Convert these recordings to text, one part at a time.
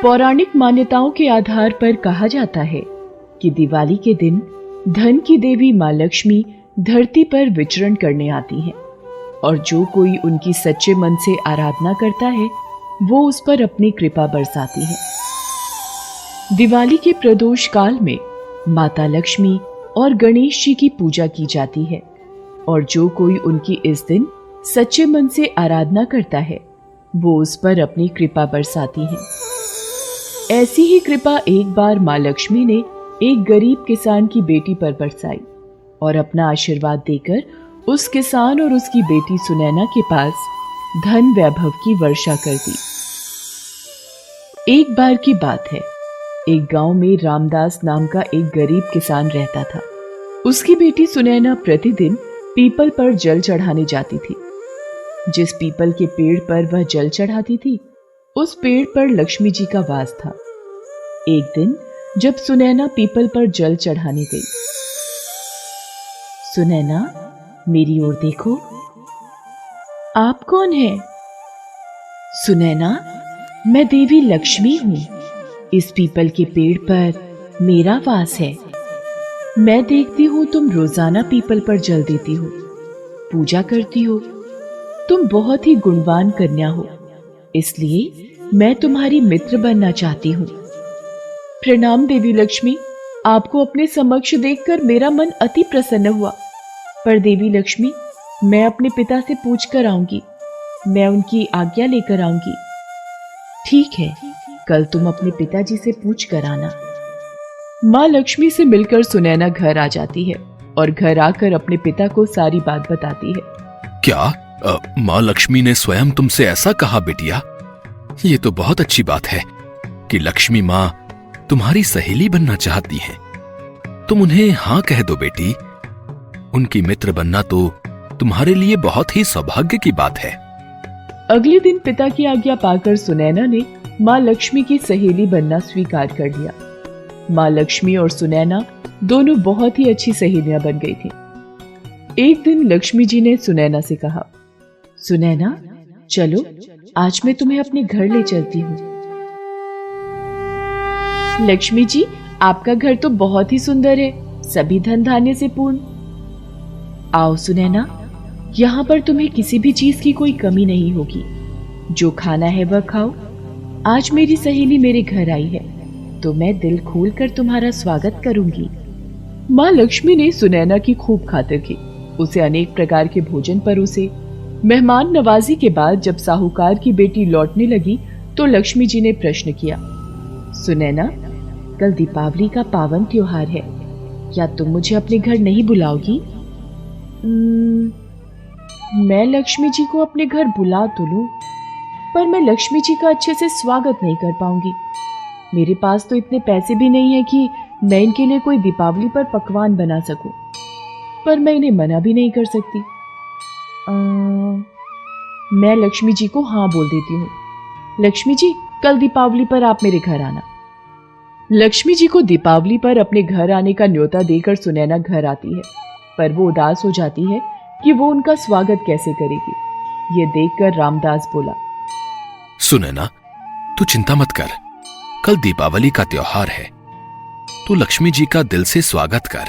पौराणिक मान्यताओं के आधार पर कहा जाता है कि दिवाली के दिन धन की देवी मां लक्ष्मी धरती पर विचरण करने आती हैं और जो कोई उनकी सच्चे मन से आराधना करता है वो उस पर अपनी कृपा बरसाती है। दिवाली के प्रदोष काल में माता लक्ष्मी और गणेश जी की पूजा की जाती है और जो कोई उनकी इस दिन सच्चे मन से आराधना करता है वो उस पर अपनी कृपा बरसाती है। ऐसी ही कृपा एक बार मां लक्ष्मी ने एक गरीब किसान की बेटी पर बरसाई और अपना आशीर्वाद देकर उस किसान और उसकी बेटी सुनैना के पास धन वैभव की वर्षा कर दी। एक बार की बात है, एक गांव में रामदास नाम का एक गरीब किसान रहता था। उसकी बेटी सुनैना प्रतिदिन पीपल पर जल चढ़ाने जाती थी। जिस पीपल के पेड़ पर वह जल चढ़ाती थी उस पेड़ पर लक्ष्मी जी का वास था। एक दिन जब सुनैना पीपल पर जल चढ़ाने गई, सुनैना मेरी ओर देखो। आप कौन हैं? सुनैना, मैं देवी लक्ष्मी हूं। इस पीपल के पेड़ पर मेरा वास है। मैं देखती हूं तुम रोजाना पीपल पर जल देती हो, पूजा करती हो। तुम बहुत ही गुणवान कन्या हो, इसलिए मैं तुम्हारी मित्र बनना चाहती हूँ। प्रणाम देवी लक्ष्मी, आपको अपने समक्ष देखकर मेरा मन अति प्रसन्न हुआ। पर देवी लक्ष्मी, मैं अपने पिता से पूछ कर आऊंगी, मैं उनकी आज्ञा लेकर आऊंगी। ठीक है, कल तुम अपने पिताजी से पूछ कर आना। माँ लक्ष्मी से मिलकर सुनैना घर आ जाती है और घर आकर अपने पिता को सारी बात बताती है। क्या माँ लक्ष्मी ने स्वयं तुमसे ऐसा कहा बेटिया? ये तो बहुत अच्छी बात है कि लक्ष्मी माँ तुम्हारी सहेली बनना चाहती हैं। तुम उन्हें हाँ कह दो बेटी। उनकी मित्र बनना तो तुम्हारे लिए बहुत ही सौभाग्य की बात है। अगले दिन पिता की आज्ञा पाकर सुनैना ने माँ लक्ष्मी की सहेली बनना स्वीकार कर लिया। माँ लक्ष्मी और सुनैना दोनों बहुत ही अच्छी सहेलियां बन गई थी। एक दिन लक्ष्मी जी ने सुनैना से कहा, सुनैना चलो, आज मैं तुम्हें अपने घर ले चलती हूँ। लक्ष्मी जी, आपका घर तो बहुत ही सुंदर है, सभी धन धान्य से पूर्ण। आओ सुनैना, यहाँ पर तुम्हें किसी भी चीज की कोई कमी नहीं होगी। जो खाना है वह खाओ। आज मेरी सहेली मेरे घर आई है तो मैं दिल खोल कर तुम्हारा स्वागत करूंगी। माँ लक्ष्मी ने सुनैना की खूब खातिर की, उसे अनेक प्रकार के भोजन परोसे। मेहमान नवाजी के बाद जब साहूकार की बेटी लौटने लगी तो लक्ष्मी जी ने प्रश्न किया, सुनैना, कल दीपावली का पावन त्योहार है, क्या तुम मुझे अपने घर नहीं बुलाओगी? मैं लक्ष्मी जी को अपने घर बुला तो लूं, पर मैं लक्ष्मी जी का अच्छे से स्वागत नहीं कर पाऊंगी। मेरे पास तो इतने पैसे भी नहीं है कि मैं इनके लिए कोई दीपावली पर पकवान बना सकूं, पर मैं इन्हें मना भी नहीं कर सकती। मैं लक्ष्मी जी को हाँ बोल देती हूँ। लक्ष्मी जी, कल दीपावली पर आप मेरे घर आना। लक्ष्मी जी को दीपावली पर अपने घर आने का न्योता देकर सुनैना घर आती है, पर वो उदास हो जाती है कि वो उनका स्वागत कैसे करेगी। ये देखकर रामदास बोला, सुनैना, तू चिंता मत कर, कल दीपावली का त्योहार है। तू लक्ष्मी जी का दिल से स्वागत कर।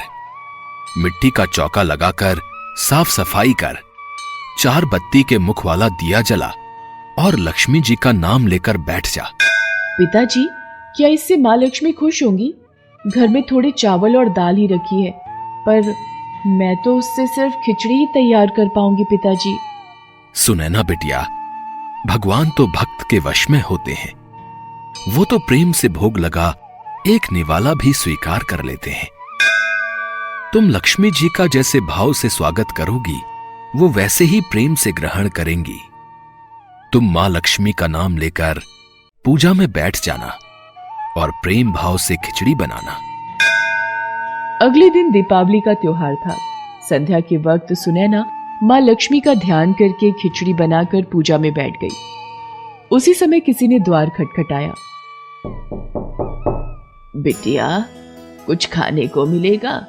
मिट्टी का चौका लगाकर साफ सफाई कर, 4 बत्ती के मुख वाला दिया जला और लक्ष्मी जी का नाम लेकर बैठ जा। पिताजी, क्या इससे माँ लक्ष्मी खुश होंगी? घर में थोड़े चावल और दाल ही रखी है, पर मैं तो उससे सिर्फ खिचड़ी ही तैयार कर पाऊंगी पिताजी। सुनैना बेटिया, भगवान तो भक्त के वश में होते हैं। वो तो प्रेम से भोग लगा एक निवाला भी स्वीकार कर लेते हैं। तुम लक्ष्मी जी का जैसे भाव से स्वागत करोगी वो वैसे ही प्रेम से ग्रहण करेंगी। तुम मां लक्ष्मी का नाम लेकर पूजा में बैठ जाना और प्रेम भाव से खिचड़ी बनाना। अगले दिन दीपावली का त्योहार था। संध्या के वक्त सुनैना मां लक्ष्मी का ध्यान करके खिचड़ी बनाकर पूजा में बैठ गई। उसी समय किसी ने द्वार खटखटाया। बिटिया, कुछ खाने को मिलेगा?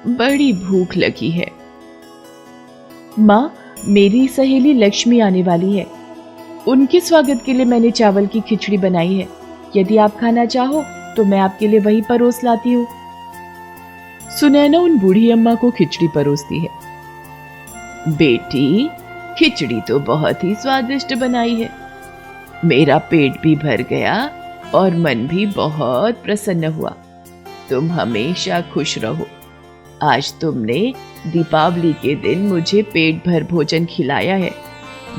बड़ी भूख लगी है। माँ, मेरी सहेली लक्ष्मी आने वाली है, उनके स्वागत के लिए मैंने चावल की खिचड़ी बनाई है। यदि आप खाना चाहो तो मैं आपके लिए वही परोस लाती हूँ। सुनैना उन बूढ़ी अम्मा को खिचड़ी परोसती है। बेटी, खिचड़ी तो बहुत ही स्वादिष्ट बनाई है। मेरा पेट भी भर गया और मन भी बहुत प्रसन्न हुआ। तुम हमेशा खुश रहो। आज तुमने दीपावली के दिन मुझे पेट भर भोजन खिलाया है,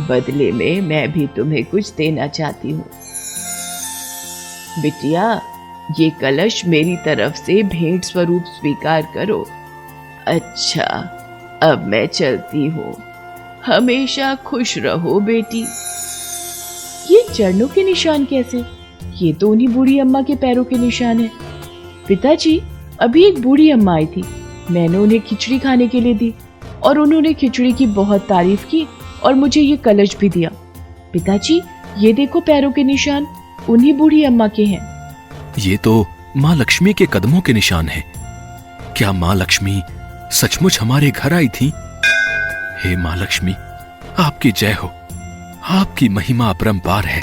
बदले में मैं भी तुम्हें कुछ देना चाहती हूँ। बिटिया, ये कलश मेरी तरफ से भेंट स्वरूप स्वीकार करो। अच्छा, अब मैं चलती हूँ। हमेशा खुश रहो बेटी। ये चरणों के निशान कैसे? ये तो उन्हीं बूढ़ी अम्मा के पैरों के निशान है। पिताजी, अभी एक बूढ़ी अम्मा आई थी। मैंने उन्हें खिचड़ी खाने के लिए दी और उन्होंने खिचड़ी की बहुत तारीफ की और मुझे ये कलश भी दिया। पिताजी, ये देखो पैरों के निशान उन्हीं बूढ़ी अम्मा के हैं। ये तो माँ लक्ष्मी के कदमों के निशान हैं। क्या माँ लक्ष्मी सचमुच हमारे घर आई थी? हे माँ लक्ष्मी, आपकी जय हो। आपकी महिमा अपरंपार है।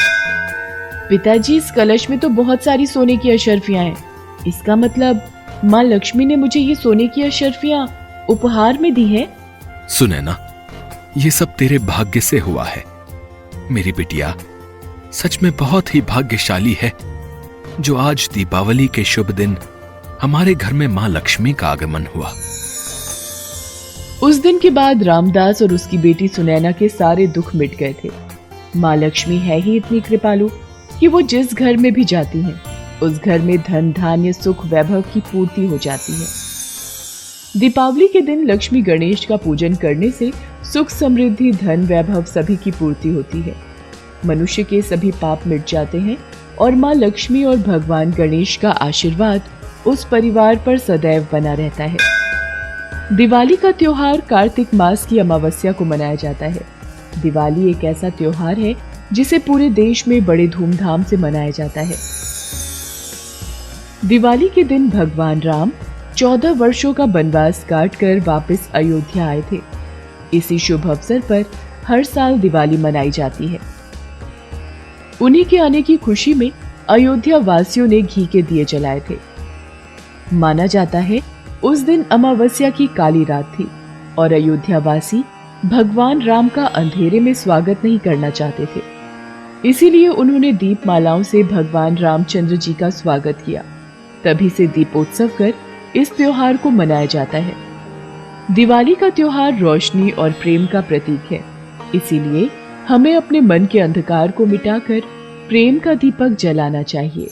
पिताजी, इस कलश में तो बहुत सारी सोने की अशर्फियां हैं। इसका मतलब माँ लक्ष्मी ने मुझे ये सोने की अशर्फियां उपहार में दी है। सुनैना, ये सब तेरे भाग्य से हुआ है। मेरी बिटिया सच में बहुत ही भाग्यशाली है जो आज दीपावली के शुभ दिन हमारे घर में माँ लक्ष्मी का आगमन हुआ। उस दिन के बाद रामदास और उसकी बेटी सुनैना के सारे दुख मिट गए थे। माँ लक्ष्मी है ही इतनी कृपालु कि वो जिस घर में भी जाती हैं, उस घर में धन धान्य सुख वैभव की पूर्ति हो जाती है। दीपावली के दिन लक्ष्मी गणेश का पूजन करने से सुख समृद्धि धन वैभव सभी की पूर्ति होती है। मनुष्य के सभी पाप मिट जाते हैं और माँ लक्ष्मी और भगवान गणेश का आशीर्वाद उस परिवार पर सदैव बना रहता है। दिवाली का त्योहार कार्तिक मास की अमावस्या को मनाया जाता है। दिवाली एक ऐसा त्योहार है जिसे पूरे देश में बड़े धूमधाम से मनाया जाता है। दिवाली के दिन भगवान राम 14 वर्षों का वनवास काटकर वापस अयोध्या आए थे। इसी शुभ अवसर पर हर साल दिवाली मनाई जाती है। उन्हीं के आने की खुशी में अयोध्या वासियों ने घी के दिए जलाए थे। माना जाता है उस दिन अमावस्या की काली रात थी और अयोध्या वासी भगवान राम का अंधेरे में स्वागत नहीं करना चाहते थे। इसीलिए उन्होंने दीपमालाओं से भगवान रामचंद्र जी का स्वागत किया। तभी से दीपोत्सव कर इस त्योहार को मनाया जाता है। दिवाली का त्योहार रोशनी और प्रेम का प्रतीक है। इसीलिए हमें अपने मन के अंधकार को मिटाकर प्रेम का दीपक जलाना चाहिए।